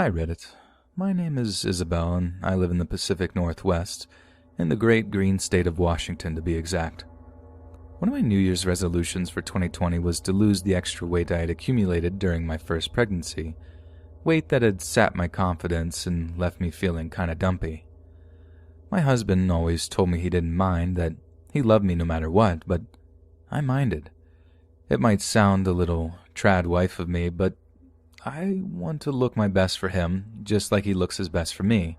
Hi Reddit, my name is Isabel and I live in the Pacific Northwest, in the great green state of Washington to be exact. One of my New Year's resolutions for 2020 was to lose the extra weight I had accumulated during my first pregnancy, weight that had sapped my confidence and left me feeling kinda dumpy. My husband always told me he didn't mind, that he loved me no matter what, but I minded. It might sound a little trad wife of me, but I want to look my best for him, just like he looks his best for me.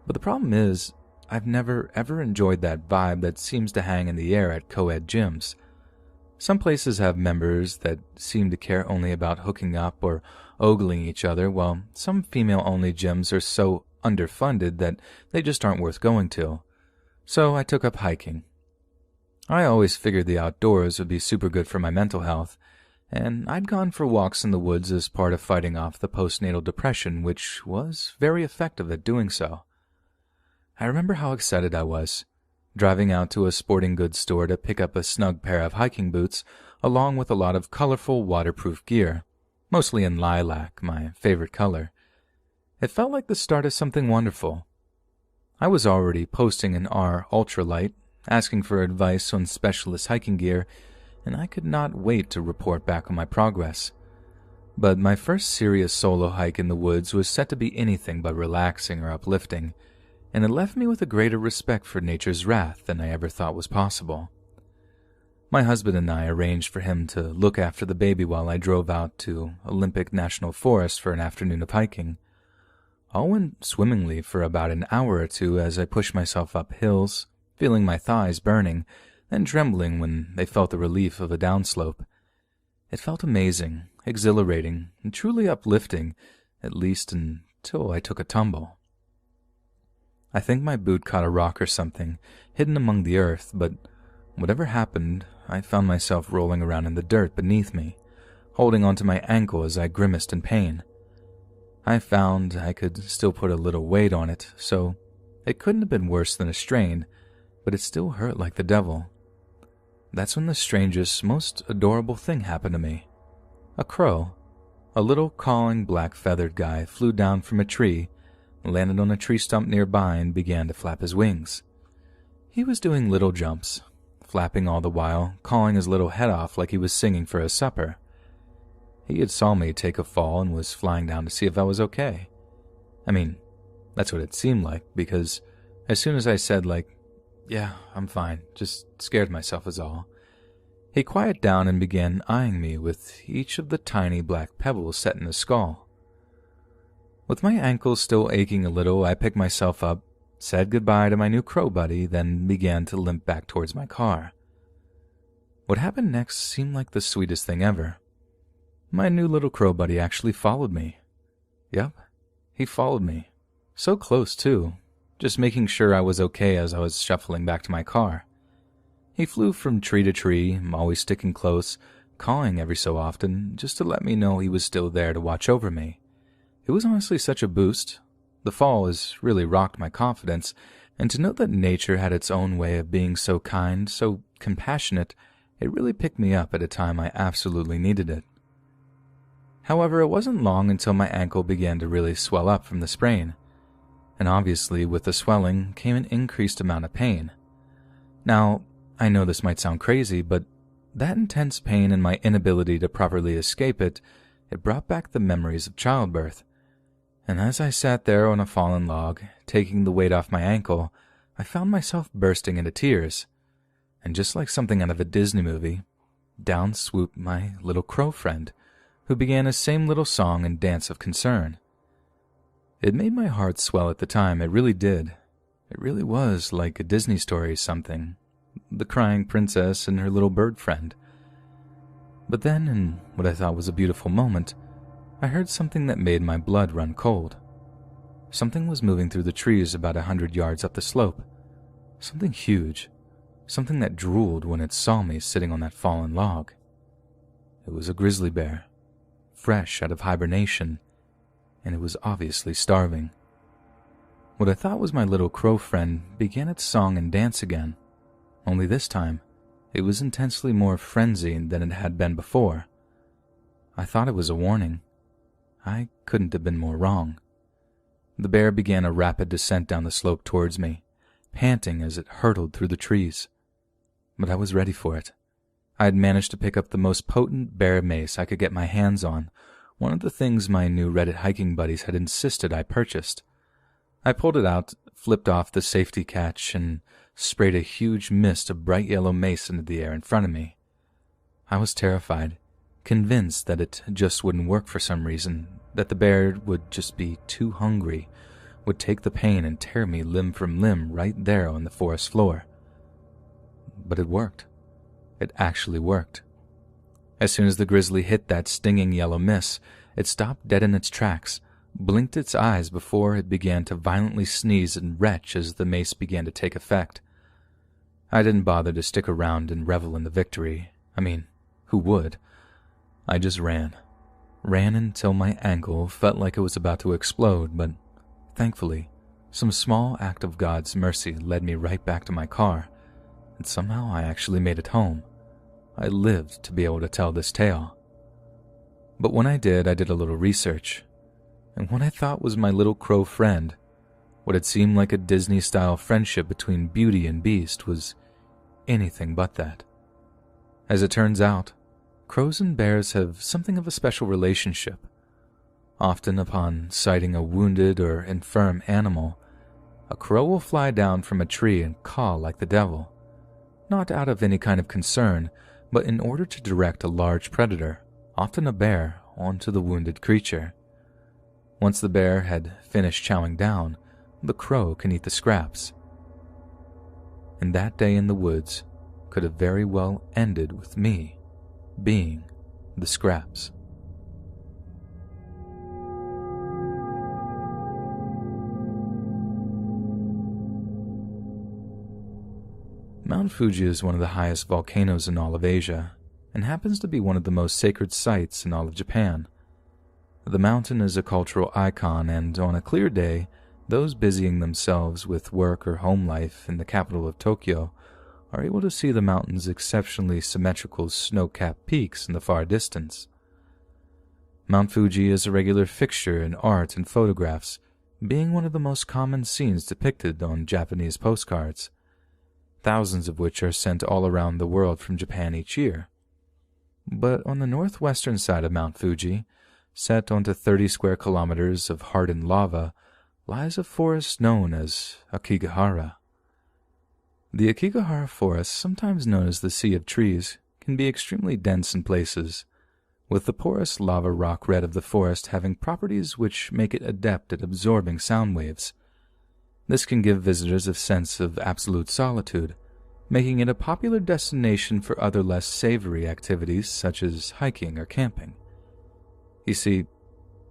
But the problem is, I've never ever enjoyed that vibe that seems to hang in the air at co-ed gyms. Some places have members that seem to care only about hooking up or ogling each other, while some female-only gyms are so underfunded that they just aren't worth going to. So I took up hiking. I always figured the outdoors would be super good for my mental health, and I'd gone for walks in the woods as part of fighting off the postnatal depression, which was very effective at doing so. I remember how excited I was, driving out to a sporting goods store to pick up a snug pair of hiking boots, along with a lot of colorful waterproof gear, mostly in lilac, my favorite color. It felt like the start of something wonderful. I was already posting in R ultralight, asking for advice on specialist hiking gear, and I could not wait to report back on my progress. But my first serious solo hike in the woods was set to be anything but relaxing or uplifting, and it left me with a greater respect for nature's wrath than I ever thought was possible. My husband and I arranged for him to look after the baby while I drove out to Olympic National Forest for an afternoon of hiking. All went swimmingly for about an hour or two as I pushed myself up hills, feeling my thighs burning, and trembling when they felt the relief of a downslope. It felt amazing, exhilarating, and truly uplifting, at least until I took a tumble. I think my boot caught a rock or something, hidden among the earth, but whatever happened, I found myself rolling around in the dirt beneath me, holding onto my ankle as I grimaced in pain. I found I could still put a little weight on it, so it couldn't have been worse than a strain, but it still hurt like the devil. That's when the strangest, most adorable thing happened to me. A crow, a little cawing black feathered guy, flew down from a tree, landed on a tree stump nearby, and began to flap his wings. He was doing little jumps, flapping all the while, cawing his little head off like he was singing for his supper. He had saw me take a fall and was flying down to see if I was okay. I mean, that's what it seemed like, because as soon as I said, yeah, I'm fine, just scared myself is all, he quieted down and began eyeing me with each of the tiny black pebbles set in his skull. With my ankles still aching a little, I picked myself up, said goodbye to my new crow buddy, then began to limp back towards my car. What happened next seemed like the sweetest thing ever. My new little crow buddy actually followed me. Yep, he followed me. So close, too, just making sure I was okay as I was shuffling back to my car. He flew from tree to tree, always sticking close, cawing every so often, just to let me know he was still there to watch over me. It was honestly such a boost. The fall has really rocked my confidence, and to know that nature had its own way of being so kind, so compassionate, it really picked me up at a time I absolutely needed it. However, it wasn't long until my ankle began to really swell up from the sprain, and obviously with the swelling came an increased amount of pain. Now, I know this might sound crazy, but that intense pain and my inability to properly escape it brought back the memories of childbirth. And as I sat there on a fallen log, taking the weight off my ankle, I found myself bursting into tears. And just like something out of a Disney movie, down swooped my little crow friend, who began his same little song and dance of concern. It made my heart swell at the time, it really did. It really was like a Disney story something. The crying princess and her little bird friend. But then, in what I thought was a beautiful moment, I heard something that made my blood run cold. Something was moving through the trees about 100 yards up the slope. Something huge. Something that drooled when it saw me sitting on that fallen log. It was a grizzly bear, fresh out of hibernation, and it was obviously starving. What I thought was my little crow friend began its song and dance again, only this time, it was intensely more frenzied than it had been before. I thought it was a warning. I couldn't have been more wrong. The bear began a rapid descent down the slope towards me, panting as it hurtled through the trees. But I was ready for it. I had managed to pick up the most potent bear mace I could get my hands on, one of the things my new Reddit hiking buddies had insisted I purchased. I pulled it out, flipped off the safety catch, and sprayed a huge mist of bright yellow mace into the air in front of me. I was terrified, convinced that it just wouldn't work for some reason, that the bear would just be too hungry, would take the pain and tear me limb from limb right there on the forest floor. But it worked. It actually worked. As soon as the grizzly hit that stinging yellow mist, it stopped dead in its tracks, blinked its eyes before it began to violently sneeze and retch as the mace began to take effect. I didn't bother to stick around and revel in the victory. I mean, who would? I just ran. Ran until my ankle felt like it was about to explode, but thankfully, some small act of God's mercy led me right back to my car, and somehow I actually made it home. I lived to be able to tell this tale. But when I did a little research, and what I thought was my little crow friend, what had seemed like a Disney-style friendship between Beauty and Beast, was anything but that. As it turns out, crows and bears have something of a special relationship. Often upon sighting a wounded or infirm animal, a crow will fly down from a tree and caw like the devil, not out of any kind of concern, but in order to direct a large predator, often a bear, onto the wounded creature. Once the bear had finished chowing down, the crow can eat the scraps. And that day in the woods could have very well ended with me being the scraps. Mount Fuji is one of the highest volcanoes in all of Asia, and happens to be one of the most sacred sites in all of Japan. The mountain is a cultural icon, and on a clear day, those busying themselves with work or home life in the capital of Tokyo are able to see the mountain's exceptionally symmetrical snow-capped peaks in the far distance. Mount Fuji is a regular fixture in art and photographs, being one of the most common scenes depicted on Japanese postcards, thousands of which are sent all around the world from Japan each year. But on the northwestern side of Mount Fuji, set onto 30 square kilometers of hardened lava, lies a forest known as Akigahara. The Akigahara forest, sometimes known as the Sea of Trees, can be extremely dense in places, with the porous lava rock red of the forest having properties which make it adept at absorbing sound waves. This can give visitors a sense of absolute solitude, making it a popular destination for other less savory activities such as hiking or camping. You see,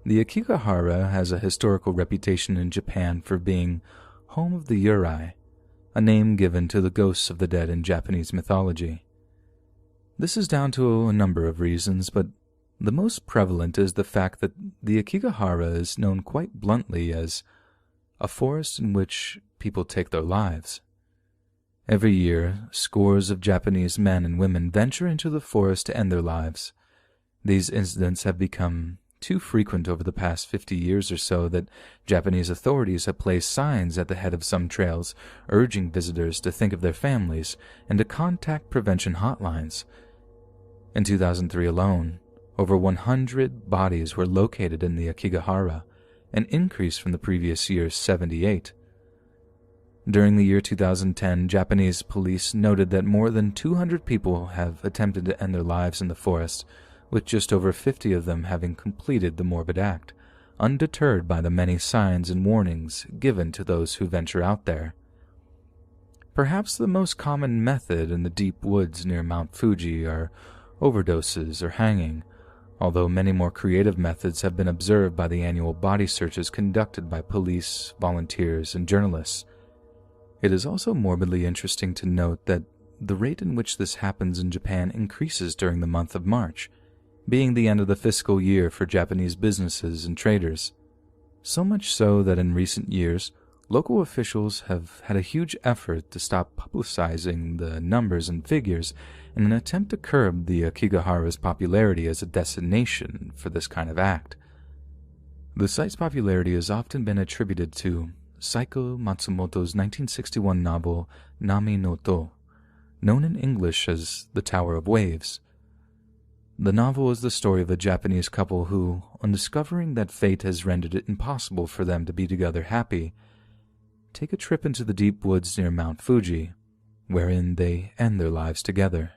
the Akigahara has a historical reputation in Japan for being home of the Yurei, a name given to the ghosts of the dead in Japanese mythology. This is down to a number of reasons, but the most prevalent is the fact that the Akigahara is known quite bluntly as a forest in which people take their lives. Every year, scores of Japanese men and women venture into the forest to end their lives. These incidents have become too frequent over the past 50 years or so that Japanese authorities have placed signs at the head of some trails urging visitors to think of their families and to contact prevention hotlines. In 2003 alone, over 100 bodies were located in the Akigahara, an increase from the previous year's 78. During the year 2010, Japanese police noted that more than 200 people have attempted to end their lives in the forest, with just over 50 of them having completed the morbid act, undeterred by the many signs and warnings given to those who venture out there. Perhaps the most common method in the deep woods near Mount Fuji are overdoses or hanging, although many more creative methods have been observed by the annual body searches conducted by police, volunteers, and journalists. It is also morbidly interesting to note that the rate in which this happens in Japan increases during the month of March, being the end of the fiscal year for Japanese businesses and traders. So much so that in recent years, local officials have had a huge effort to stop publicizing the numbers and figures in an attempt to curb the Akigahara's popularity as a destination for this kind of act. The site's popularity has often been attributed to Saiko Matsumoto's 1961 novel Nami no To, known in English as The Tower of Waves. The novel is the story of a Japanese couple who, on discovering that fate has rendered it impossible for them to be together happy, take a trip into the deep woods near Mount Fuji, wherein they end their lives together.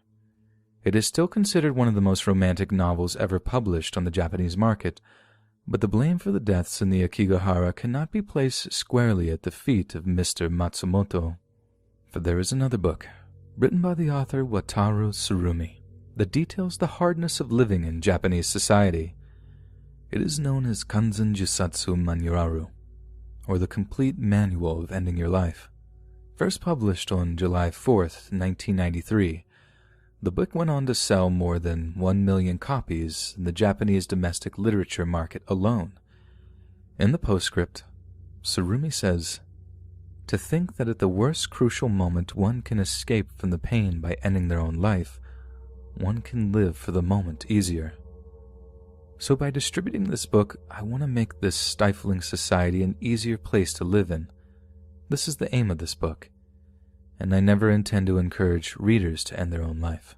It is still considered one of the most romantic novels ever published on the Japanese market, but the blame for the deaths in the Akigahara cannot be placed squarely at the feet of Mr. Matsumoto. For there is another book, written by the author Wataru Tsurumi, that details the hardness of living in Japanese society. It is known as Kanzen Jusatsu Manuraru, or the Complete Manual of Ending Your Life. First published on July 4th, 1993, the book went on to sell more than 1 million copies in the Japanese domestic literature market alone. In the postscript, Tsurumi says, "To think that at the worst crucial moment one can escape from the pain by ending their own life, one can live for the moment easier." So by distributing this book, I want to make this stifling society an easier place to live in. This is the aim of this book, and I never intend to encourage readers to end their own life.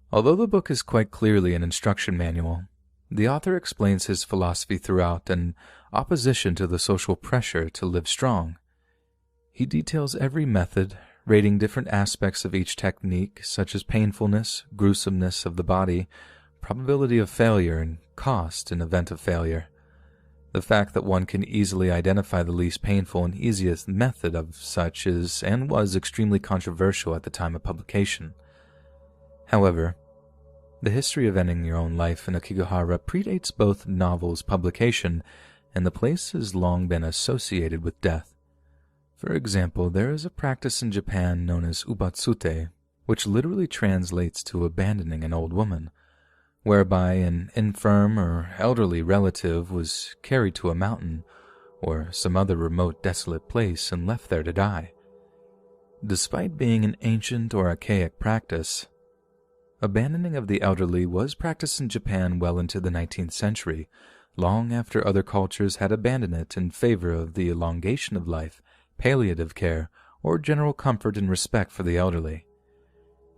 Although the book is quite clearly an instruction manual, the author explains his philosophy throughout in opposition to the social pressure to live strong. He details every method, rating different aspects of each technique, such as painfulness, gruesomeness of the body, probability of failure, and cost in event of failure. The fact that one can easily identify the least painful and easiest method of such is and was extremely controversial at the time of publication. However, the history of ending your own life in Akigahara predates both novels' publication, and the place has long been associated with death. For example, there is a practice in Japan known as ubatsute, which literally translates to abandoning an old woman, whereby an infirm or elderly relative was carried to a mountain or some other remote desolate place and left there to die. Despite being an ancient or archaic practice, abandoning of the elderly was practiced in Japan well into the 19th century, long after other cultures had abandoned it in favor of the elongation of life, palliative care, or general comfort and respect for the elderly.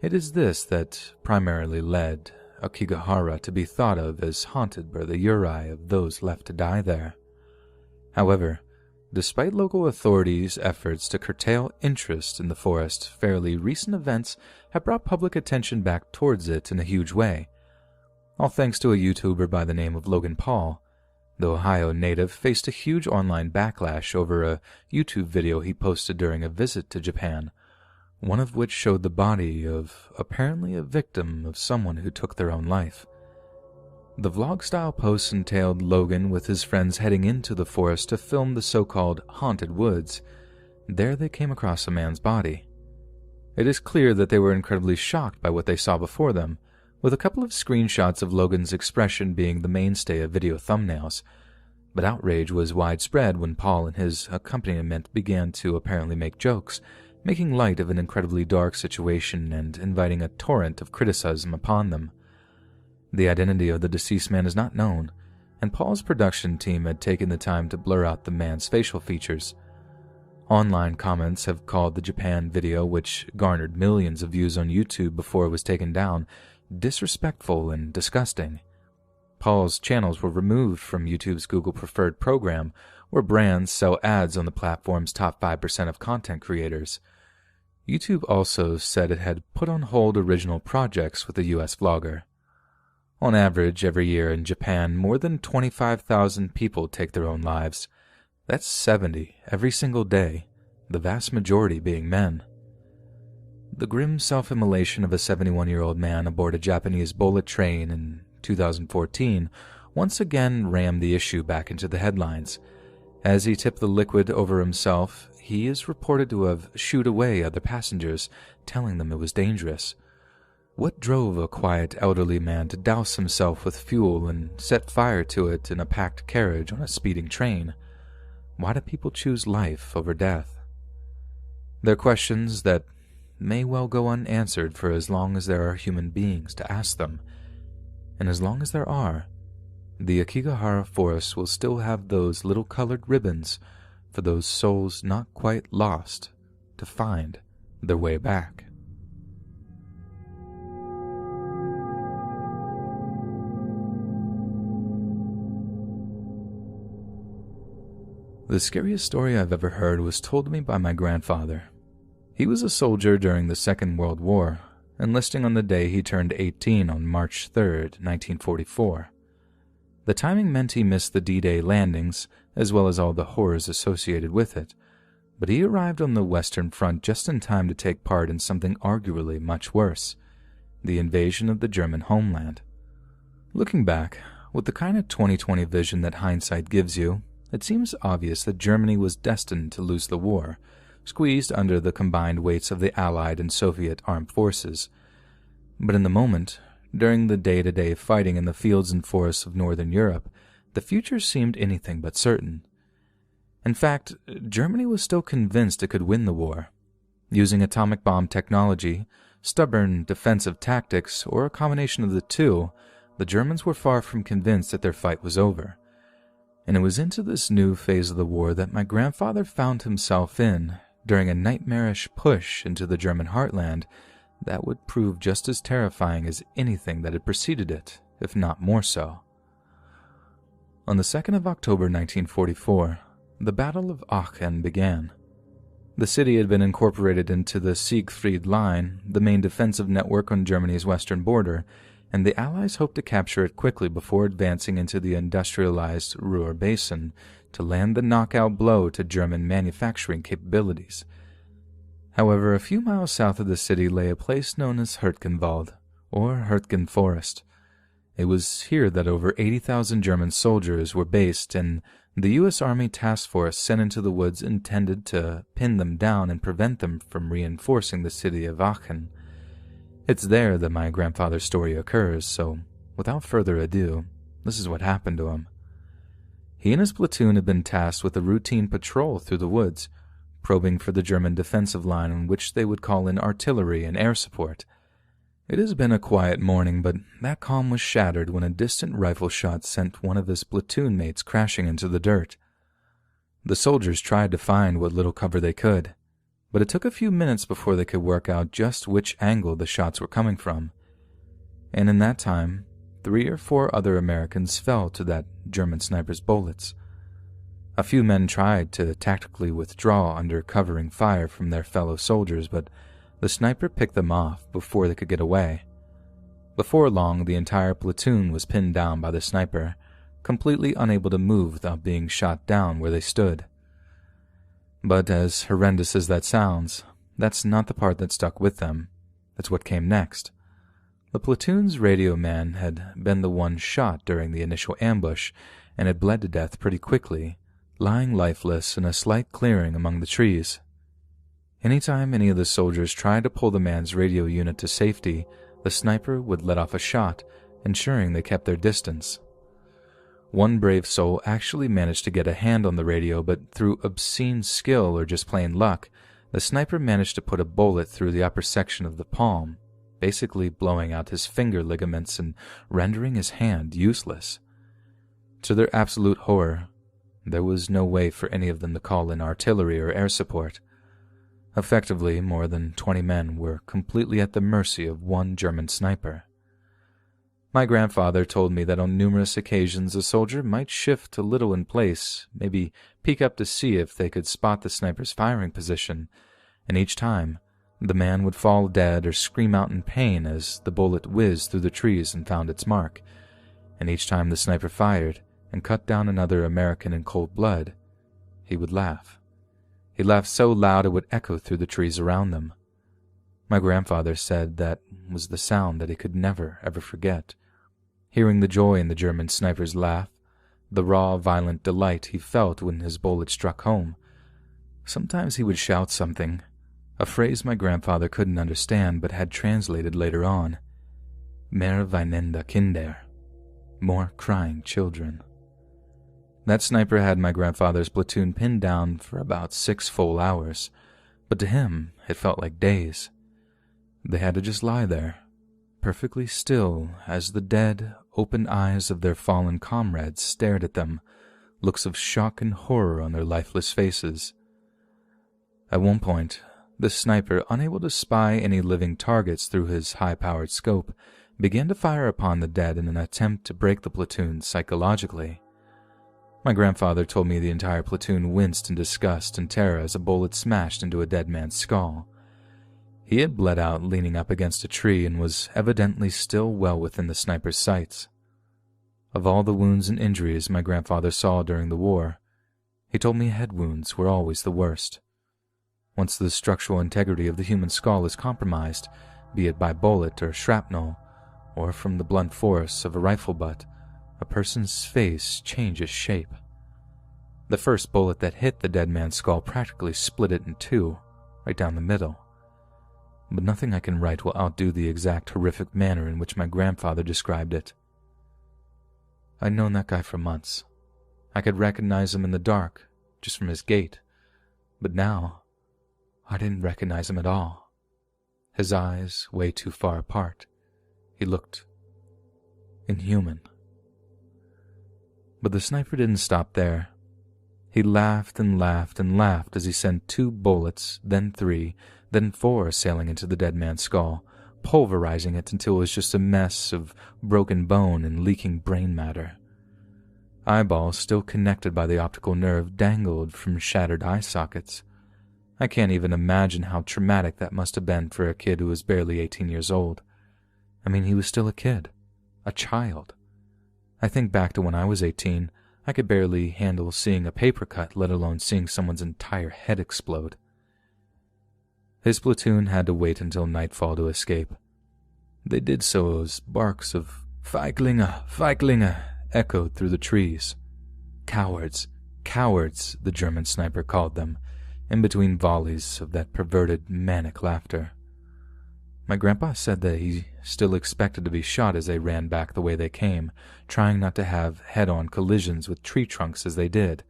It is this that primarily led Akigahara to be thought of as haunted by the yurei of those left to die there. However, despite local authorities' efforts to curtail interest in the forest, fairly recent events have brought public attention back towards it in a huge way. All thanks to a YouTuber by the name of Logan Paul. The Ohio native faced a huge online backlash over a YouTube video he posted during a visit to Japan, one of which showed the body of apparently a victim of someone who took their own life. The vlog-style post entailed Logan with his friends heading into the forest to film the so-called haunted woods. There they came across a man's body. It is clear that they were incredibly shocked by what they saw before them, with a couple of screenshots of Logan's expression being the mainstay of video thumbnails. But outrage was widespread when Paul and his accompaniment began to apparently make jokes, making light of an incredibly dark situation and inviting a torrent of criticism upon them. The identity of the deceased man is not known, and Paul's production team had taken the time to blur out the man's facial features. Online comments have called the Japan video, which garnered millions of views on YouTube before it was taken down, disrespectful and disgusting. Paul's channels were removed from YouTube's Google Preferred program, where brands sell ads on the platform's top 5% of content creators. YouTube also said it had put on hold original projects with the US vlogger. On average, every year in Japan, more than 25,000 people take their own lives. That's 70 every single day, the vast majority being men. The grim self-immolation of a 71-year-old man aboard a Japanese bullet train in 2014 once again rammed the issue back into the headlines. As he tipped the liquid over himself, he is reported to have shooed away other passengers, telling them it was dangerous. What drove a quiet elderly man to douse himself with fuel and set fire to it in a packed carriage on a speeding train? Why do people choose life over death? They're questions that may well go unanswered for as long as there are human beings to ask them. And as long as there are, the Akigahara forest will still have those little colored ribbons for those souls not quite lost to find their way back. The scariest story I've ever heard was told me by my grandfather. He was a soldier during the Second World War, enlisting on the day he turned 18 on March 3rd, 1944. The timing meant he missed the D-Day landings, as well as all the horrors associated with it, but he arrived on the Western Front just in time to take part in something arguably much worse, the invasion of the German homeland. Looking back, with the kind of 20/20 vision that hindsight gives you, it seems obvious that Germany was destined to lose the war, squeezed under the combined weights of the Allied and Soviet armed forces. But in the moment, during the day-to-day fighting in the fields and forests of Northern Europe, the future seemed anything but certain. In fact, Germany was still convinced it could win the war. Using atomic bomb technology, stubborn defensive tactics, or a combination of the two, the Germans were far from convinced that their fight was over. And it was into this new phase of the war that my grandfather found himself in during a nightmarish push into the German heartland that would prove just as terrifying as anything that had preceded it, if not more so. On the 2nd of October 1944, the Battle of Aachen began. The city had been incorporated into the Siegfried Line, the main defensive network on Germany's western border, and the Allies hoped to capture it quickly before advancing into the industrialized Ruhr Basin to land the knockout blow to German manufacturing capabilities. However, a few miles south of the city lay a place known as Hurtgenwald, or Hurtgen Forest. It was here that over 80,000 German soldiers were based, and the U.S. Army Task Force sent into the woods intended to pin them down and prevent them from reinforcing the city of Aachen. It's there that my grandfather's story occurs, so without further ado, this is what happened to him. He and his platoon had been tasked with a routine patrol through the woods, probing for the German defensive line on which they would call in artillery and air support. It has been a quiet morning, but that calm was shattered when a distant rifle shot sent one of his platoon mates crashing into the dirt. The soldiers tried to find what little cover they could, but it took a few minutes before they could work out just which angle the shots were coming from. And in that time, 3 or 4 other Americans fell to that German sniper's bullets. A few men tried to tactically withdraw under covering fire from their fellow soldiers, but the sniper picked them off before they could get away. Before long, the entire platoon was pinned down by the sniper, completely unable to move without being shot down where they stood. But as horrendous as that sounds, that's not the part that stuck with them. That's what came next. The platoon's radio man had been the one shot during the initial ambush and had bled to death pretty quickly, lying lifeless in a slight clearing among the trees. Anytime any of the soldiers tried to pull the man's radio unit to safety, the sniper would let off a shot, ensuring they kept their distance. One brave soul actually managed to get a hand on the radio, but through obscene skill or just plain luck, the sniper managed to put a bullet through the upper section of the palm, basically blowing out his finger ligaments and rendering his hand useless. To their absolute horror, there was no way for any of them to call in artillery or air support. Effectively, more than 20 men were completely at the mercy of one German sniper. My grandfather told me that on numerous occasions a soldier might shift a little in place, maybe peek up to see if they could spot the sniper's firing position, and each time, the man would fall dead or scream out in pain as the bullet whizzed through the trees and found its mark, and each time the sniper fired and cut down another American in cold blood, he would laugh. He laughed so loud it would echo through the trees around them. My grandfather said that was the sound that he could never, ever forget. Hearing the joy in the German sniper's laugh, the raw, violent delight he felt when his bullet struck home. Sometimes he would shout something, a phrase my grandfather couldn't understand but had translated later on. Mehr weinende Kinder. More crying children. That sniper had my grandfather's platoon pinned down for about 6 full hours, but to him it felt like days. They had to just lie there, perfectly still as the dead, open eyes of their fallen comrades stared at them, looks of shock and horror on their lifeless faces. At one point, the sniper, unable to spy any living targets through his high-powered scope, began to fire upon the dead in an attempt to break the platoon psychologically. My grandfather told me the entire platoon winced in disgust and terror as a bullet smashed into a dead man's skull. He had bled out leaning up against a tree and was evidently still well within the sniper's sights. Of all the wounds and injuries my grandfather saw during the war, he told me head wounds were always the worst. Once the structural integrity of the human skull is compromised, be it by bullet or shrapnel, or from the blunt force of a rifle butt, a person's face changes shape. The first bullet that hit the dead man's skull practically split it in two, right down the middle. But nothing I can write will outdo the exact horrific manner in which my grandfather described it. I'd known that guy for months. I could recognize him in the dark, just from his gait. But now, I didn't recognize him at all. His eyes way too far apart. He looked inhuman. But the sniper didn't stop there. He laughed and laughed and laughed as he sent 2 bullets, then 3, then 4 sailing into the dead man's skull, pulverizing it until it was just a mess of broken bone and leaking brain matter. Eyeballs, still connected by the optical nerve, dangled from shattered eye sockets. I can't even imagine how traumatic that must have been for a kid who was barely 18 years old. I mean, he was still a kid, a child. I think back to when I was 18, I could barely handle seeing a paper cut, let alone seeing someone's entire head explode. His platoon had to wait until nightfall to escape. They did so as barks of "Feiglinge, Feiglinge" echoed through the trees. Cowards, cowards, the German sniper called them, in between volleys of that perverted, manic laughter. My grandpa said that he still expected to be shot as they ran back the way they came, trying not to have head-on collisions with tree trunks as they did.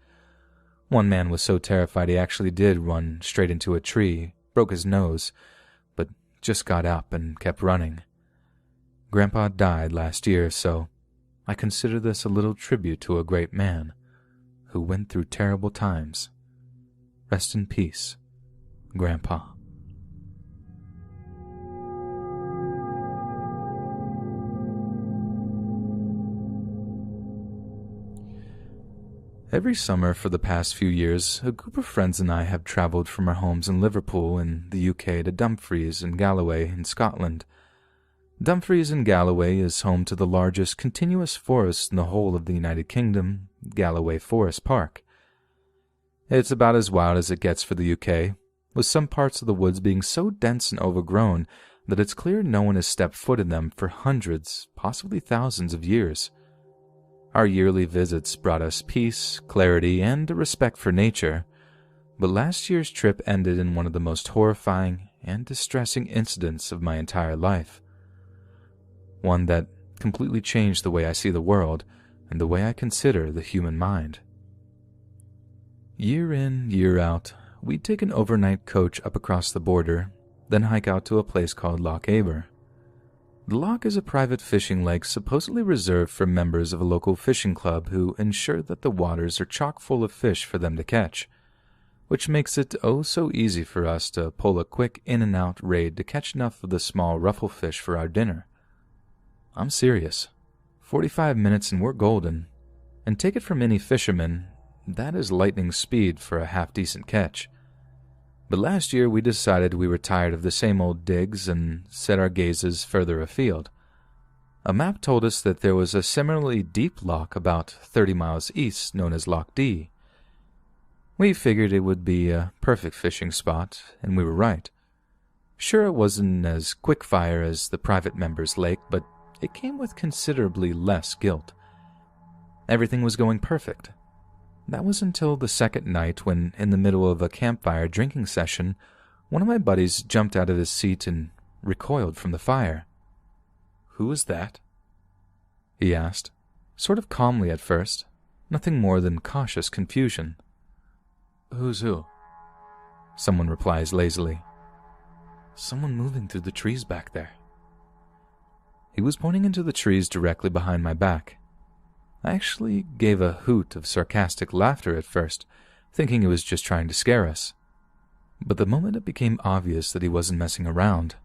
One man was so terrified he actually did run straight into a tree, broke his nose, but just got up and kept running. Grandpa died last year, so I consider this a little tribute to a great man who went through terrible times. Rest in peace, Grandpa. Every summer for the past few years, a group of friends and I have traveled from our homes in Liverpool in the UK to Dumfries and Galloway in Scotland. Dumfries in Galloway is home to the largest continuous forest in the whole of the United Kingdom, Galloway Forest Park. It's about as wild as it gets for the UK, with some parts of the woods being so dense and overgrown that it's clear no one has stepped foot in them for hundreds, possibly thousands of years. Our yearly visits brought us peace, clarity, and a respect for nature, but last year's trip ended in one of the most horrifying and distressing incidents of my entire life. One that completely changed the way I see the world and the way I consider the human mind. Year in, year out, we'd take an overnight coach up across the border, then hike out to a place called Loch Aber. The loch is a private fishing lake supposedly reserved for members of a local fishing club who ensure that the waters are chock full of fish for them to catch, which makes it oh so easy for us to pull a quick in-and-out raid to catch enough of the small rufflefish for our dinner. I'm serious. 45 minutes and we're golden. And take it from any fisherman, that is lightning speed for a half-decent catch. But last year we decided we were tired of the same old digs and set our gazes further afield. A map told us that there was a similarly deep loch about 30 miles east known as Loch D. We figured it would be a perfect fishing spot, and we were right. Sure, it wasn't as quick-fire as the private members' lake, but it came with considerably less guilt. Everything was going perfect. That was until the second night when, in the middle of a campfire drinking session, one of my buddies jumped out of his seat and recoiled from the fire. "Who was that?" he asked, sort of calmly at first, nothing more than cautious confusion. "Who's who?" someone replies lazily. "Someone moving through the trees back there." He was pointing into the trees directly behind my back. I actually gave a hoot of sarcastic laughter at first, thinking he was just trying to scare us. But the moment it became obvious that he wasn't messing around,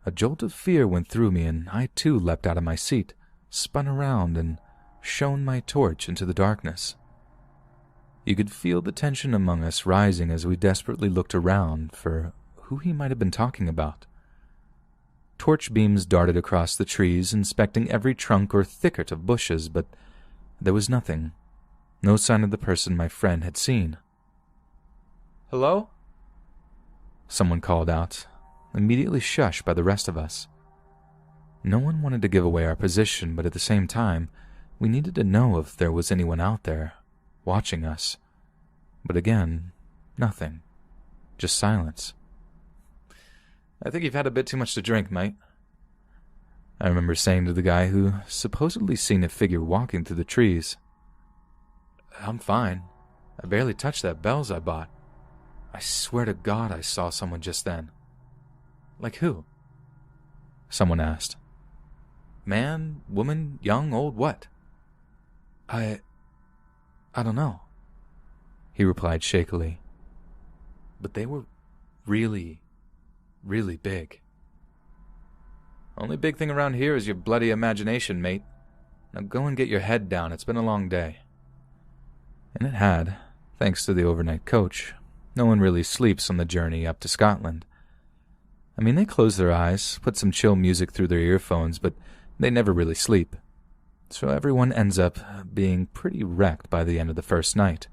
a jolt of fear went through me, and I too leapt out of my seat, spun around, and shone my torch into the darkness. You could feel the tension among us rising as we desperately looked around for who he might have been talking about. Torch beams darted across the trees, inspecting every trunk or thicket of bushes, but there was nothing. No sign of the person my friend had seen. "Hello?" Someone called out, immediately shushed by the rest of us. No one wanted to give away our position, but at the same time, we needed to know if there was anyone out there, watching us. But again, nothing. Just silence. "I think you've had a bit too much to drink, mate," I remember saying to the guy who supposedly seen a figure walking through the trees. "I'm fine. I barely touched that bells I bought. I swear to God I saw someone just then." "Like who?" someone asked. "Man, woman, young, old, what?" I don't know," he replied shakily. "But they were really, really big." "Only big thing around here is your bloody imagination, mate. Now go and get your head down. It's been a long day." And it had, thanks to the overnight coach. No one really sleeps on the journey up to Scotland. I mean, they close their eyes, put some chill music through their earphones, but they never really sleep. So everyone ends up being pretty wrecked by the end of the first night.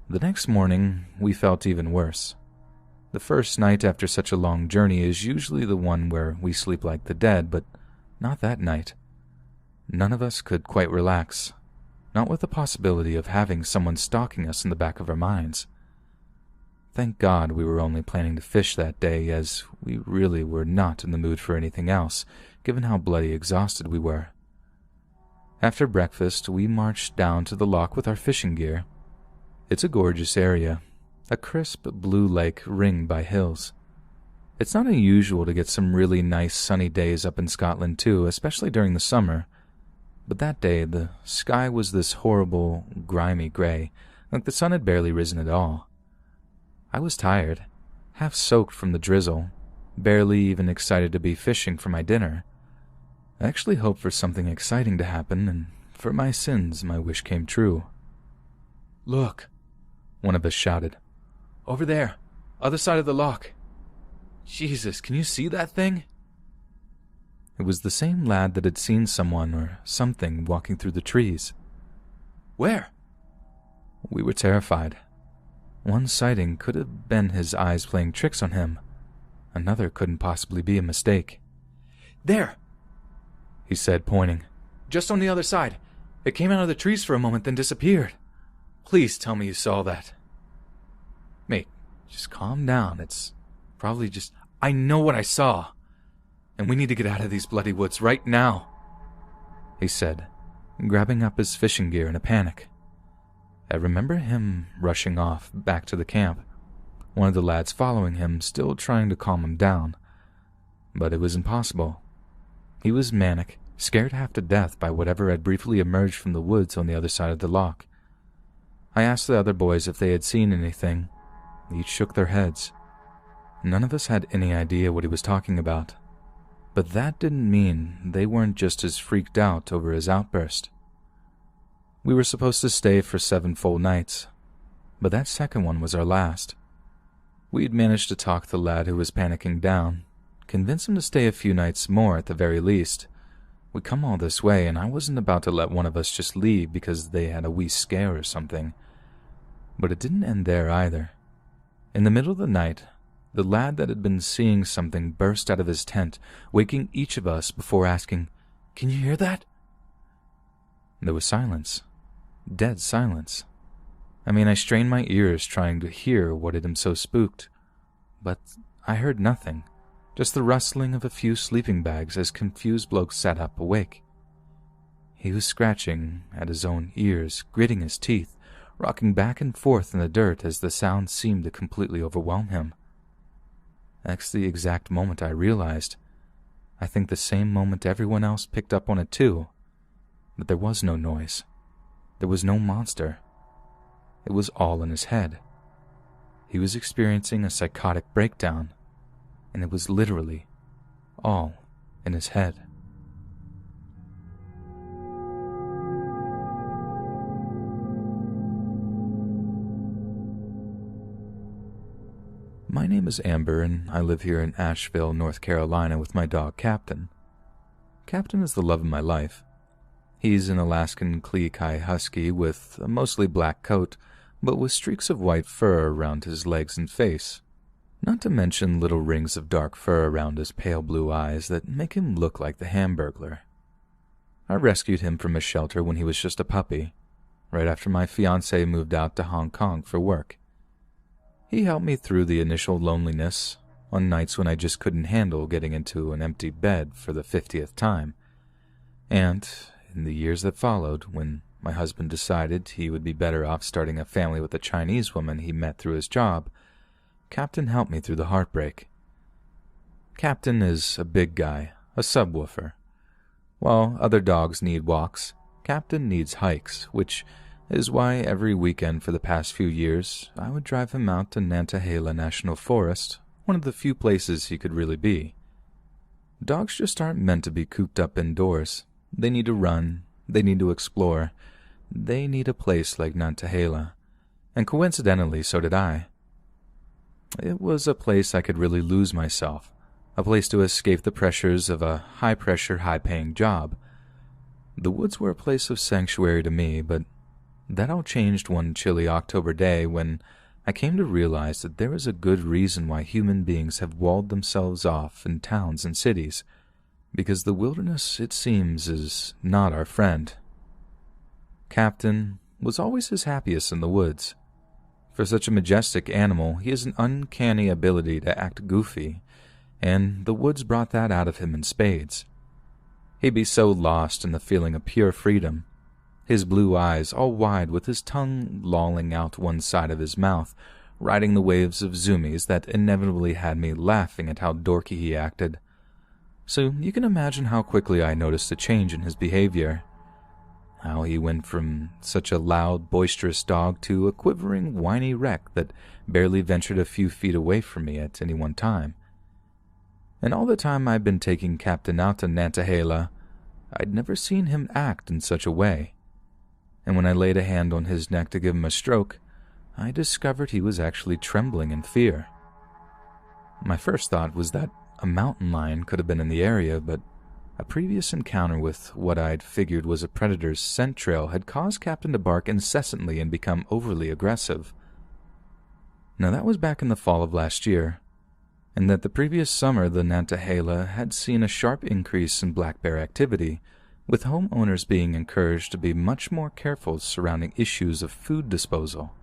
The next morning, we felt even worse. The first night after such a long journey is usually the one where we sleep like the dead, but not that night. None of us could quite relax, not with the possibility of having someone stalking us in the back of our minds. Thank God we were only planning to fish that day, as we really were not in the mood for anything else, given how bloody exhausted we were. After breakfast, we marched down to the loch with our fishing gear. It's a gorgeous area, a crisp blue lake ringed by hills. It's not unusual to get some really nice sunny days up in Scotland too, especially during the summer. But that day, the sky was this horrible, grimy gray, like the sun had barely risen at all. I was tired, half soaked from the drizzle, barely even excited to be fishing for my dinner. I actually hoped for something exciting to happen, and for my sins, my wish came true. "Look," one of us shouted. "Over there, other side of the loch. Jesus, can you see that thing?" It was the same lad that had seen someone or something walking through the trees. "Where?" We were terrified. One sighting could have been his eyes playing tricks on him. Another couldn't possibly be a mistake. "There," he said, pointing. "Just on the other side. It came out of the trees for a moment, then disappeared. Please tell me you saw that." "Mate, just calm down. It's probably just—" "I know what I saw. And we need to get out of these bloody woods right now," he said, grabbing up his fishing gear in a panic. I remember him rushing off back to the camp, one of the lads following him, still trying to calm him down. But it was impossible. He was manic, scared half to death by whatever had briefly emerged from the woods on the other side of the loch. I asked the other boys if they had seen anything. Each shook their heads. None of us had any idea what he was talking about. But that didn't mean they weren't just as freaked out over his outburst. We were supposed to stay for 7 full nights, but that second one was our last. We'd managed to talk the lad who was panicking down, convince him to stay a few nights more at the very least. We'd come all this way, and I wasn't about to let one of us just leave because they had a wee scare or something. But it didn't end there either. In the middle of the night, the lad that had been seeing something burst out of his tent, waking each of us before asking, "Can you hear that?" There was silence. Dead silence. I mean, I strained my ears trying to hear what had him so spooked. But I heard nothing, just the rustling of a few sleeping bags as confused blokes sat up awake. He was scratching at his own ears, gritting his teeth, rocking back and forth in the dirt as the sound seemed to completely overwhelm him. That's the exact moment I realized I think the same moment everyone else picked up on it too, that there was no noise. There was no monster. It was all in his head. He was experiencing a psychotic breakdown, and it was literally all in his head. My name is Amber, and I live here in Asheville, North Carolina with my dog, Captain. Captain is the love of my life. He's an Alaskan Klee-Kai Husky with a mostly black coat, but with streaks of white fur around his legs and face, not to mention little rings of dark fur around his pale blue eyes that make him look like the Hamburglar. I rescued him from a shelter when he was just a puppy, right after my fiancée moved out to Hong Kong for work. He helped me through the initial loneliness on nights when I just couldn't handle getting into an empty bed for the 50th time. And in the years that followed, when my husband decided he would be better off starting a family with a Chinese woman he met through his job, Captain helped me through the heartbreak. Captain is a big guy, a subwoofer. While other dogs need walks, Captain needs hikes, which is why every weekend for the past few years I would drive him out to Nantahala National Forest, one of the few places he could really be. Dogs just aren't meant to be cooped up indoors. They need to run, they need to explore, they need a place like Nantahala, and coincidentally so did I. It was a place I could really lose myself, a place to escape the pressures of a high-pressure, high-paying job. The woods were a place of sanctuary to me, but that all changed one chilly October day when I came to realize that there is a good reason why human beings have walled themselves off in towns and cities, because the wilderness, it seems, is not our friend. Captain was always his happiest in the woods. For such a majestic animal, he has an uncanny ability to act goofy, and the woods brought that out of him in spades. He'd be so lost in the feeling of pure freedom, his blue eyes all wide with his tongue lolling out one side of his mouth, riding the waves of zoomies that inevitably had me laughing at how dorky he acted. So you can imagine how quickly I noticed a change in his behavior. How he went from such a loud, boisterous dog to a quivering, whiny wreck that barely ventured a few feet away from me at any one time. And all the time I'd been taking Captain out to Nantahala, I'd never seen him act in such a way. And when I laid a hand on his neck to give him a stroke, I discovered he was actually trembling in fear. My first thought was that a mountain lion could have been in the area, but a previous encounter with what I'd figured was a predator's scent trail had caused Captain to bark incessantly and become overly aggressive. Now that was back in the fall of last year, and that the previous summer the Nantahala had seen a sharp increase in black bear activity, with homeowners being encouraged to be much more careful surrounding issues of food disposal.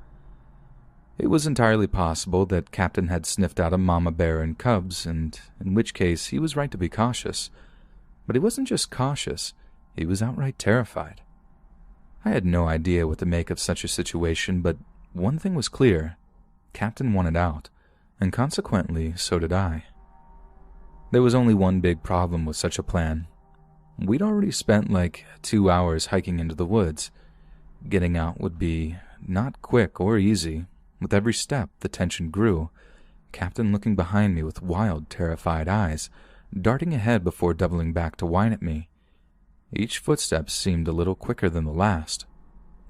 It was entirely possible that Captain had sniffed out a mama bear and cubs, and in which case he was right to be cautious. But he wasn't just cautious, he was outright terrified. I had no idea what to make of such a situation, but one thing was clear. Captain wanted out, and consequently so did I. There was only one big problem with such a plan. We'd already spent like 2 hours hiking into the woods. Getting out would be not quick or easy. With every step, the tension grew, Captain looking behind me with wild, terrified eyes, darting ahead before doubling back to whine at me. Each footstep seemed a little quicker than the last,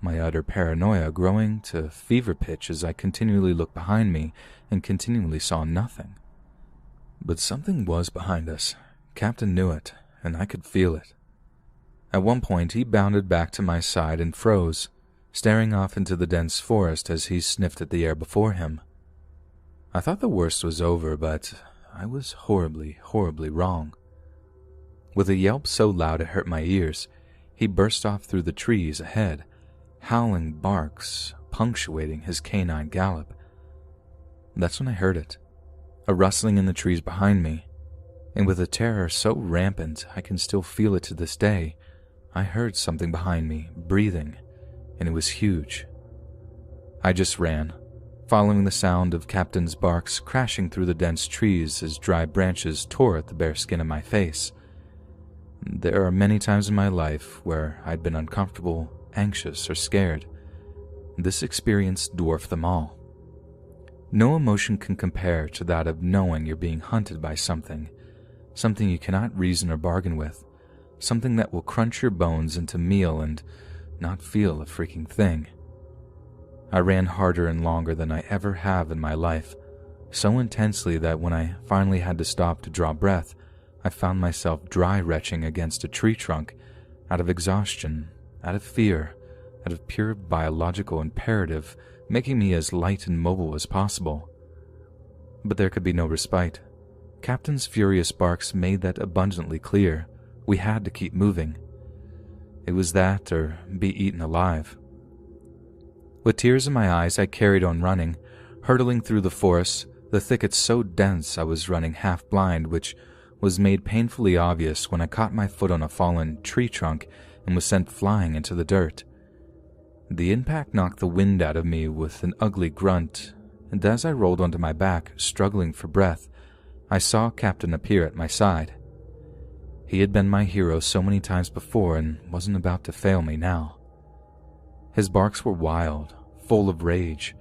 my utter paranoia growing to fever pitch as I continually looked behind me and continually saw nothing. But something was behind us. Captain knew it, and I could feel it. At one point, he bounded back to my side and froze, staring off into the dense forest as he sniffed at the air before him. I thought the worst was over, but I was horribly, horribly wrong. With a yelp so loud it hurt my ears, he burst off through the trees ahead, howling barks punctuating his canine gallop. That's when I heard it, a rustling in the trees behind me, and with a terror so rampant I can still feel it to this day, I heard something behind me, breathing, and it was huge. I just ran, following the sound of Captain's barks crashing through the dense trees as dry branches tore at the bare skin of my face. There are many times in my life where I'd been uncomfortable, anxious, or scared. This experience dwarfed them all. No emotion can compare to that of knowing you're being hunted by something you cannot reason or bargain with, something that will crunch your bones into meal and not feel a freaking thing. I ran harder and longer than I ever have in my life, so intensely that when I finally had to stop to draw breath, I found myself dry retching against a tree trunk out of exhaustion, out of fear, out of pure biological imperative, making me as light and mobile as possible. But there could be no respite. Captain's furious barks made that abundantly clear. We had to keep moving. It was that or be eaten alive. With tears in my eyes, I carried on running, hurtling through the forest, the thickets so dense I was running half blind, which was made painfully obvious when I caught my foot on a fallen tree trunk and was sent flying into the dirt. The impact knocked the wind out of me with an ugly grunt, and as I rolled onto my back, struggling for breath, I saw Captain appear at my side. He had been my hero so many times before and wasn't about to fail me now. His barks were wild, full of rage,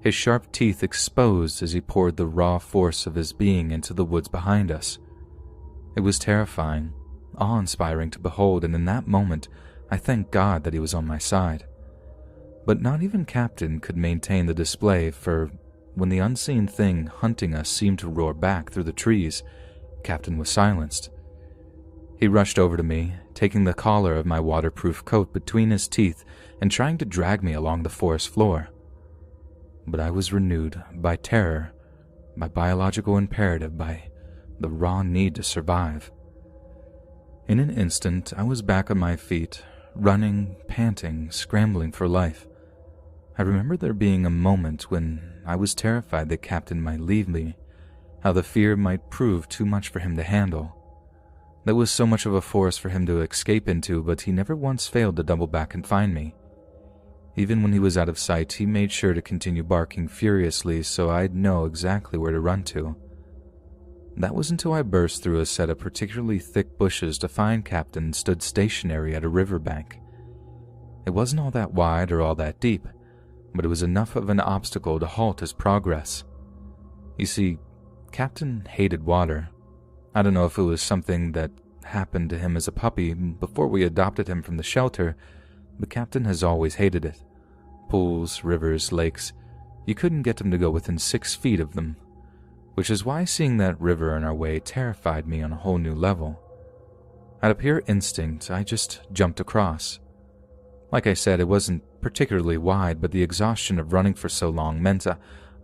his sharp teeth exposed as he poured the raw force of his being into the woods behind us. It was terrifying, awe-inspiring to behold, and in that moment, I thanked God that he was on my side. But not even Captain could maintain the display, for when the unseen thing hunting us seemed to roar back through the trees, Captain was silenced. He rushed over to me, taking the collar of my waterproof coat between his teeth and trying to drag me along the forest floor. But I was renewed by terror, by biological imperative, by the raw need to survive. In an instant, I was back on my feet, running, panting, scrambling for life. I remember there being a moment when I was terrified that Captain might leave me, how the fear might prove too much for him to handle. There was so much of a forest for him to escape into, but he never once failed to double back and find me. Even when he was out of sight, he made sure to continue barking furiously so I'd know exactly where to run to. That was until I burst through a set of particularly thick bushes to find Captain stood stationary at a riverbank. It wasn't all that wide or all that deep, but it was enough of an obstacle to halt his progress. You see, Captain hated water. I don't know if it was something that happened to him as a puppy before we adopted him from the shelter, but Captain has always hated it. Pools, rivers, lakes, you couldn't get him to go within 6 feet of them, which is why seeing that river in our way terrified me on a whole new level. Out of pure instinct, I just jumped across. Like I said, it wasn't particularly wide, but the exhaustion of running for so long meant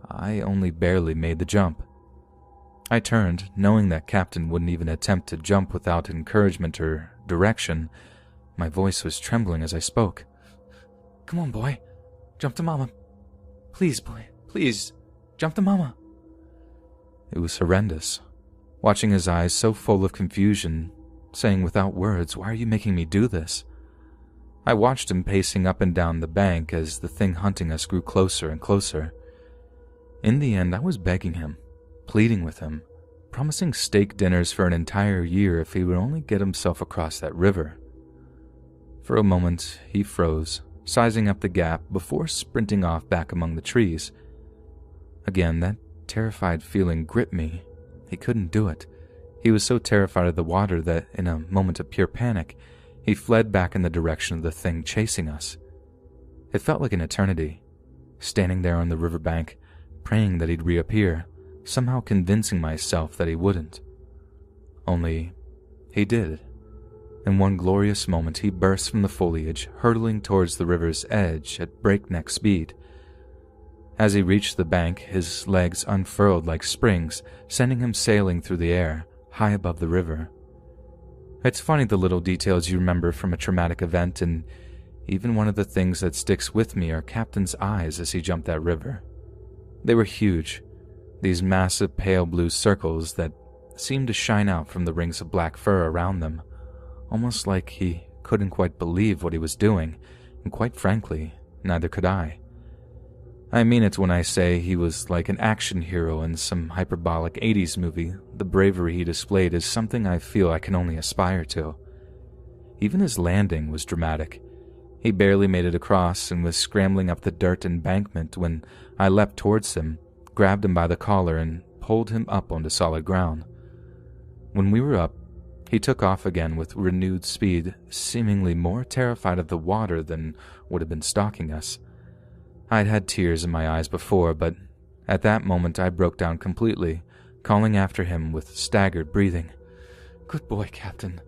I only barely made the jump. I turned, knowing that Captain wouldn't even attempt to jump without encouragement or direction. My voice was trembling as I spoke. "Come on, boy. Jump to Mama. Please, boy. Please. Jump to Mama." It was horrendous, watching his eyes so full of confusion, saying without words, "Why are you making me do this?" I watched him pacing up and down the bank as the thing hunting us grew closer and closer. In the end, I was begging him, pleading with him, promising steak dinners for an entire year if he would only get himself across that river. For a moment, he froze, sizing up the gap before sprinting off back among the trees. Again, that terrified feeling gripped me. He couldn't do it. He was so terrified of the water that, in a moment of pure panic, he fled back in the direction of the thing chasing us. It felt like an eternity, standing there on the riverbank, praying that he'd reappear, somehow convincing myself that he wouldn't. Only, he did. In one glorious moment, he burst from the foliage, hurtling towards the river's edge at breakneck speed. As he reached the bank, his legs unfurled like springs, sending him sailing through the air, high above the river. It's funny the little details you remember from a traumatic event, and even one of the things that sticks with me are Captain's eyes as he jumped that river. They were huge, these massive pale blue circles that seemed to shine out from the rings of black fur around them, almost like he couldn't quite believe what he was doing, and quite frankly, neither could I. I mean it when I say he was like an action hero in some hyperbolic 80s movie. The bravery he displayed is something I feel I can only aspire to. Even his landing was dramatic. He barely made it across and was scrambling up the dirt embankment when I leapt towards him, grabbed him by the collar, and pulled him up onto solid ground. When we were up, he took off again with renewed speed, seemingly more terrified of the water than would have been stalking us. I'd had tears in my eyes before, but at that moment I broke down completely, calling after him with staggered breathing. "Good boy, Captain.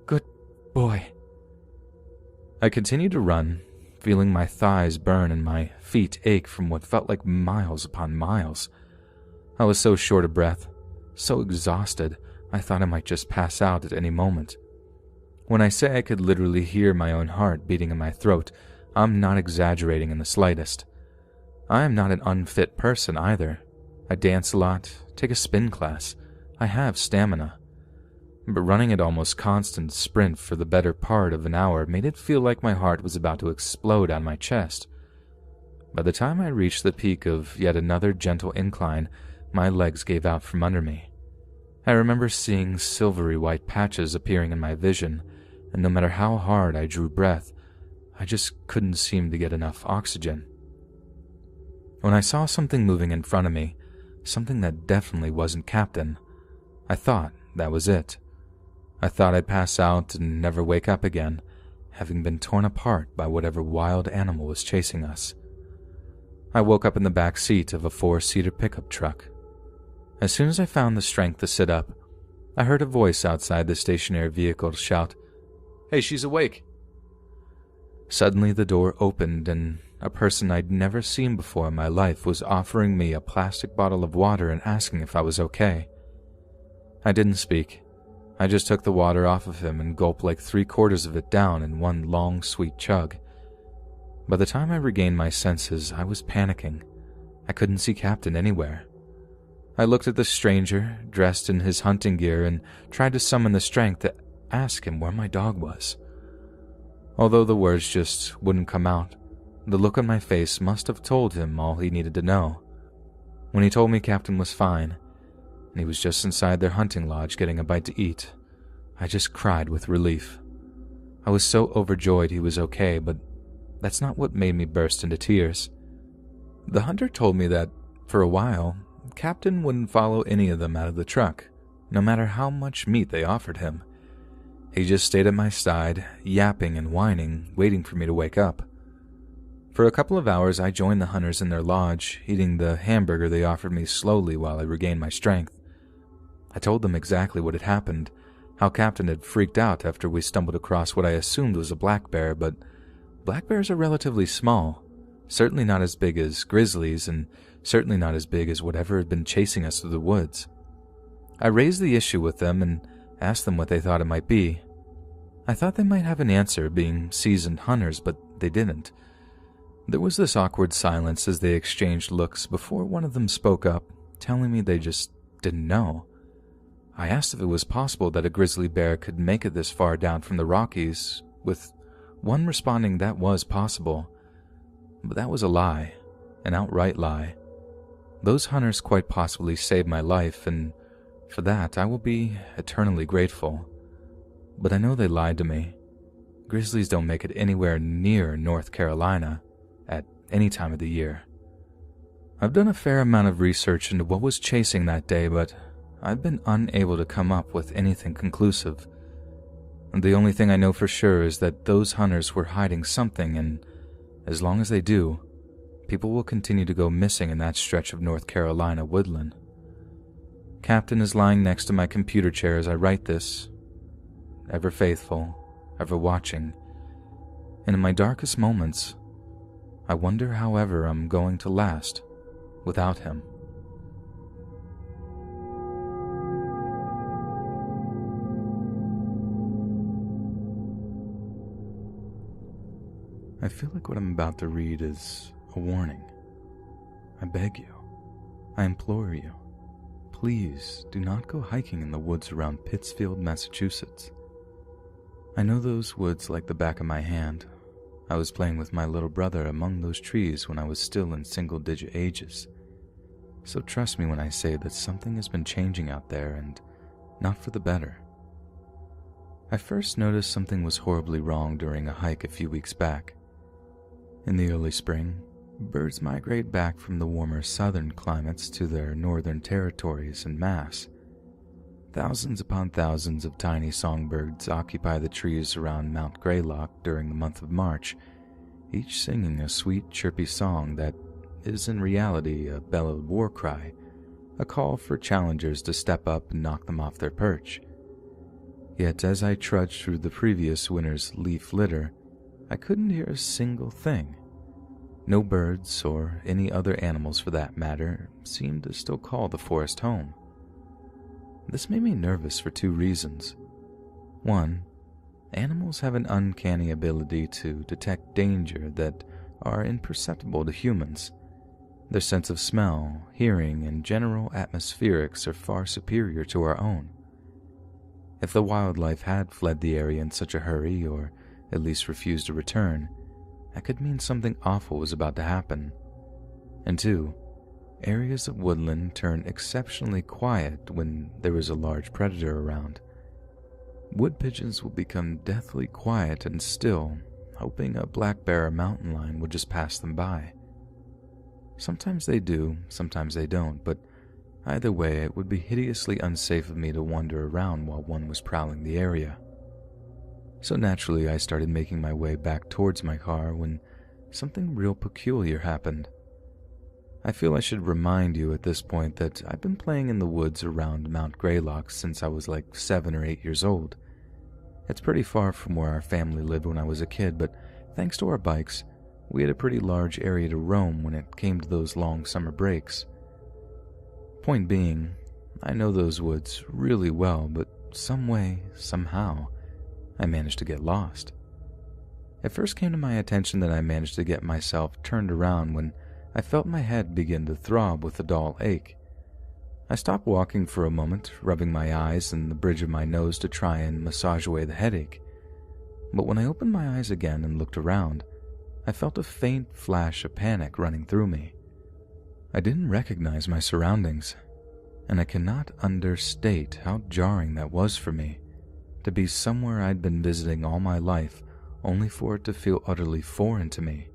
Good boy." I continued to run, feeling my thighs burn and my feet ache from what felt like miles upon miles. I was so short of breath, so exhausted, I thought I might just pass out at any moment. When I say I could literally hear my own heart beating in my throat, I'm not exaggerating in the slightest. I am not an unfit person either. I dance a lot, take a spin class. I have stamina. But running at almost constant sprint for the better part of an hour made it feel like my heart was about to explode on my chest. By the time I reached the peak of yet another gentle incline, my legs gave out from under me. I remember seeing silvery white patches appearing in my vision, and no matter how hard I drew breath, I just couldn't seem to get enough oxygen. When I saw something moving in front of me, something that definitely wasn't Captain, I thought that was it. I thought I'd pass out and never wake up again, having been torn apart by whatever wild animal was chasing us. I woke up in the back seat of a 4-seater pickup truck. As soon as I found the strength to sit up, I heard a voice outside the stationary vehicle shout, "Hey, she's awake!" Suddenly the door opened and a person I'd never seen before in my life was offering me a plastic bottle of water and asking if I was okay. I didn't speak. I just took the water off of him and gulped like 3/4 of it down in one long, sweet chug. By the time I regained my senses, I was panicking. I couldn't see Captain anywhere. I looked at the stranger, dressed in his hunting gear, and tried to summon the strength to ask him where my dog was. Although the words just wouldn't come out, the look on my face must have told him all he needed to know. When he told me Captain was fine, and he was just inside their hunting lodge getting a bite to eat, I just cried with relief. I was so overjoyed he was okay, but that's not what made me burst into tears. The hunter told me that, for a while, Captain wouldn't follow any of them out of the truck, no matter how much meat they offered him. He just stayed at my side, yapping and whining, waiting for me to wake up. For a couple of hours, I joined the hunters in their lodge, eating the hamburger they offered me slowly while I regained my strength. I told them exactly what had happened, how Captain had freaked out after we stumbled across what I assumed was a black bear, but black bears are relatively small, certainly not as big as grizzlies, and certainly not as big as whatever had been chasing us through the woods. I raised the issue with them and asked them what they thought it might be. I thought they might have an answer, being seasoned hunters, but they didn't. There was this awkward silence as they exchanged looks before one of them spoke up, telling me they just didn't know. I asked if it was possible that a grizzly bear could make it this far down from the Rockies, with one responding that was possible. But that was a lie, an outright lie. Those hunters quite possibly saved my life, and for that I will be eternally grateful. But I know they lied to me. Grizzlies don't make it anywhere near North Carolina at any time of the year. I've done a fair amount of research into what was chasing that day, but I've been unable to come up with anything conclusive. And the only thing I know for sure is that those hunters were hiding something, and as long as they do, people will continue to go missing in that stretch of North Carolina woodland. Captain is lying next to my computer chair as I write this, ever faithful, ever watching, and in my darkest moments, I wonder how ever I'm going to last without him. I feel like what I'm about to read is a warning. I beg you, I implore you, please do not go hiking in the woods around Pittsfield, Massachusetts. I know those woods like the back of my hand. I was playing with my little brother among those trees when I was still in single-digit ages. So trust me when I say that something has been changing out there, and not for the better. I first noticed something was horribly wrong during a hike a few weeks back. In the early spring, birds migrate back from the warmer southern climates to their northern territories en masse. Thousands upon thousands of tiny songbirds occupy the trees around Mount Greylock during the month of March, each singing a sweet, chirpy song that is in reality a bellowed war cry, a call for challengers to step up and knock them off their perch. Yet as I trudged through the previous winter's leaf litter, I couldn't hear a single thing. No birds, or any other animals for that matter, seemed to still call the forest home. This made me nervous for two reasons. One, animals have an uncanny ability to detect danger that are imperceptible to humans. Their sense of smell, hearing, and general atmospherics are far superior to our own. If the wildlife had fled the area in such a hurry, or at least refused to return, that could mean something awful was about to happen. And two, areas of woodland turn exceptionally quiet when there is a large predator around. Wood pigeons will become deathly quiet and still, hoping a black bear or mountain lion would just pass them by. Sometimes they do, sometimes they don't, but either way it would be hideously unsafe of me to wander around while one was prowling the area. So naturally I started making my way back towards my car when something real peculiar happened. I feel I should remind you at this point that I've been playing in the woods around Mount Greylock since I was like 7 or 8 years old. It's pretty far from where our family lived when I was a kid, but thanks to our bikes, we had a pretty large area to roam when it came to those long summer breaks. Point being, I know those woods really well, but some way, somehow, I managed to get lost. It first came to my attention that I managed to get myself turned around when I felt my head begin to throb with a dull ache. I stopped walking for a moment, rubbing my eyes and the bridge of my nose to try and massage away the headache. But when I opened my eyes again and looked around, I felt a faint flash of panic running through me. I didn't recognize my surroundings, and I cannot understate how jarring that was for me, to be somewhere I'd been visiting all my life only for it to feel utterly foreign to me.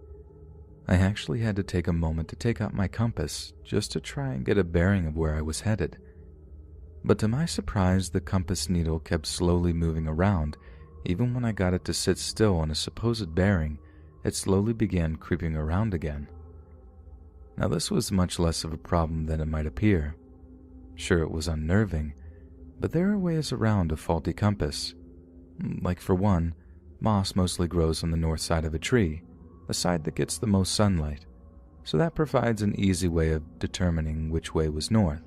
I actually had to take a moment to take out my compass just to try and get a bearing of where I was headed. But to my surprise, the compass needle kept slowly moving around. Even when I got it to sit still on a supposed bearing, it slowly began creeping around again. Now this was much less of a problem than it might appear. Sure, it was unnerving, but there are ways around a faulty compass. Like for one, moss mostly grows on the north side of a tree, the side that gets the most sunlight, so that provides an easy way of determining which way was north.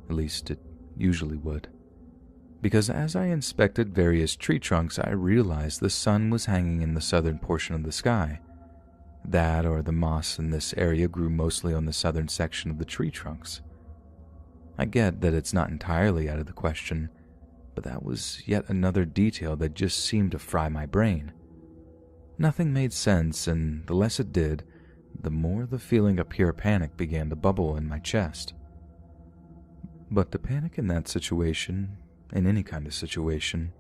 At least it usually would. Because as I inspected various tree trunks, I realized the sun was hanging in the southern portion of the sky. That or the moss in this area grew mostly on the southern section of the tree trunks. I get that it's not entirely out of the question, but that was yet another detail that just seemed to fry my brain. Nothing made sense, and the less it did, the more the feeling of pure panic began to bubble in my chest. But the panic in that situation, in any kind of situation,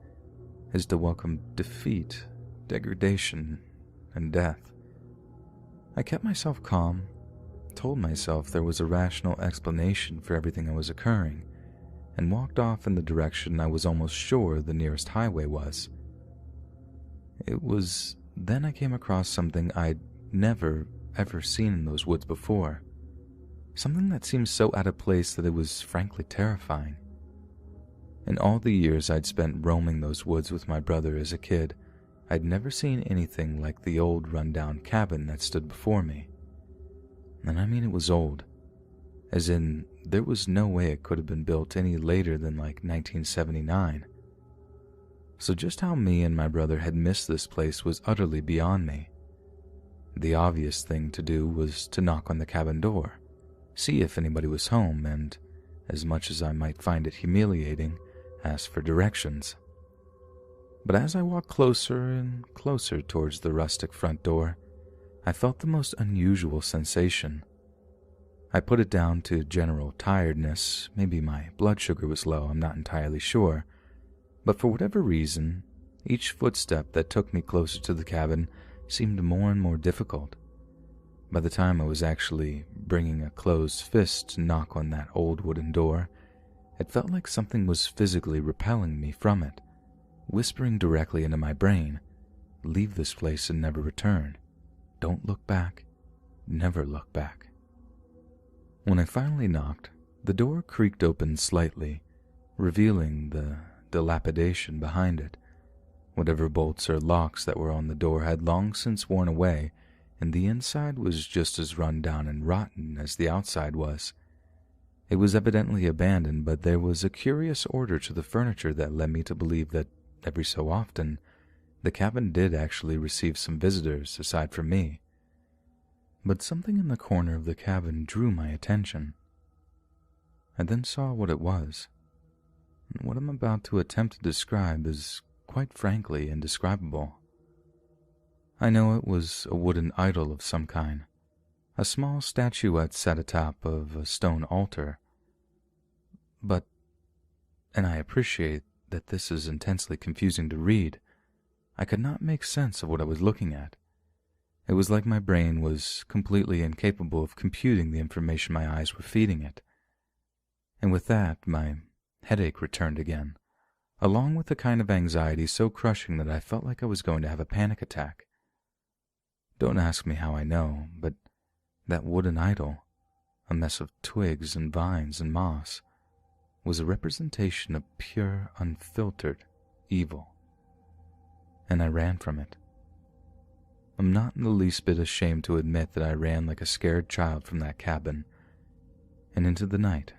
is to welcome defeat, degradation, and death. I kept myself calm, told myself there was a rational explanation for everything that was occurring, and walked off in the direction I was almost sure the nearest highway was. It was then I came across something I'd never, ever seen in those woods before. Something that seemed so out of place that it was frankly terrifying. In all the years I'd spent roaming those woods with my brother as a kid, I'd never seen anything like the old run-down cabin that stood before me. And I mean it was old, as in there was no way it could have been built any later than like 1979. So just how me and my brother had missed this place was utterly beyond me. The obvious thing to do was to knock on the cabin door, see if anybody was home, and, as much as I might find it humiliating, ask for directions. But as I walked closer and closer towards the rustic front door, I felt the most unusual sensation. I put it down to general tiredness. Maybe my blood sugar was low, I'm not entirely sure. But for whatever reason, each footstep that took me closer to the cabin seemed more and more difficult. By the time I was actually bringing a closed fist to knock on that old wooden door, it felt like something was physically repelling me from it, whispering directly into my brain, "Leave this place and never return. Don't look back. Never look back." When I finally knocked, the door creaked open slightly, revealing the dilapidation behind it. Whatever bolts or locks that were on the door had long since worn away, and the inside was just as run down and rotten as the outside was. It was evidently abandoned, but there was a curious order to the furniture that led me to believe that every so often the cabin did actually receive some visitors aside from me. But something in the corner of the cabin drew my attention. I then saw what it was, and what I'm about to attempt to describe is quite frankly indescribable. I know it was a wooden idol of some kind, a small statuette set atop of a stone altar. But, and I appreciate that this is intensely confusing to read, I could not make sense of what I was looking at. It was like my brain was completely incapable of computing the information my eyes were feeding it. And with that, my headache returned again, along with a kind of anxiety so crushing that I felt like I was going to have a panic attack. Don't ask me how I know, but that wooden idol, a mess of twigs and vines and moss, was a representation of pure, unfiltered evil. And I ran from it. I'm not in the least bit ashamed to admit that I ran like a scared child from that cabin and into the night.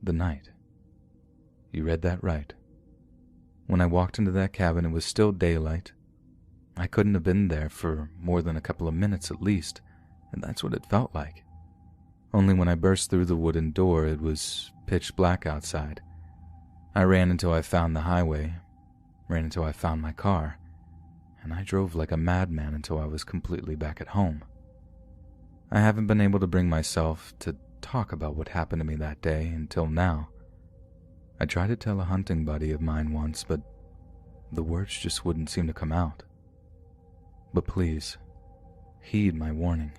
The night. You read that right. When I walked into that cabin, it was still daylight. I couldn't have been there for more than a couple of minutes at least, and that's what it felt like. Only when I burst through the wooden door, it was pitch black outside. I ran until I found the highway, ran until I found my car, and I drove like a madman until I was completely back at home. I haven't been able to bring myself to talk about what happened to me that day until now. I tried to tell a hunting buddy of mine once, but the words just wouldn't seem to come out. But please, heed my warning,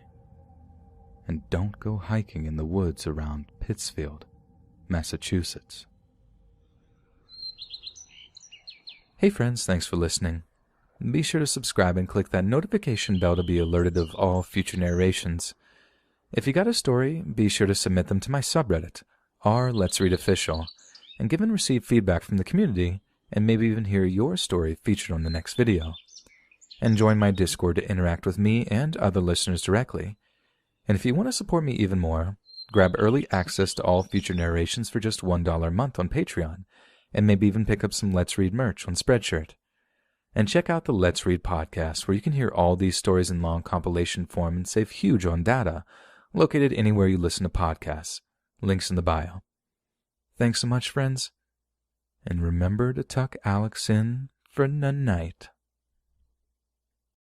and don't go hiking in the woods around Pittsfield, Massachusetts. Hey friends, thanks for listening. Be sure to subscribe and click that notification bell to be alerted of all future narrations. If you got a story, be sure to submit them to my subreddit, r/Let'sReadOfficial, and give and receive feedback from the community, and maybe even hear your story featured on the next video. And join my Discord to interact with me and other listeners directly. And if you want to support me even more, grab early access to all future narrations for just $1 a month on Patreon, and maybe even pick up some Let's Read merch on Spreadshirt. And check out the Let's Read podcast, where you can hear all these stories in long compilation form and save huge on data, located anywhere you listen to podcasts. Links in the bio. Thanks so much, friends, and remember to tuck Alex in for the night.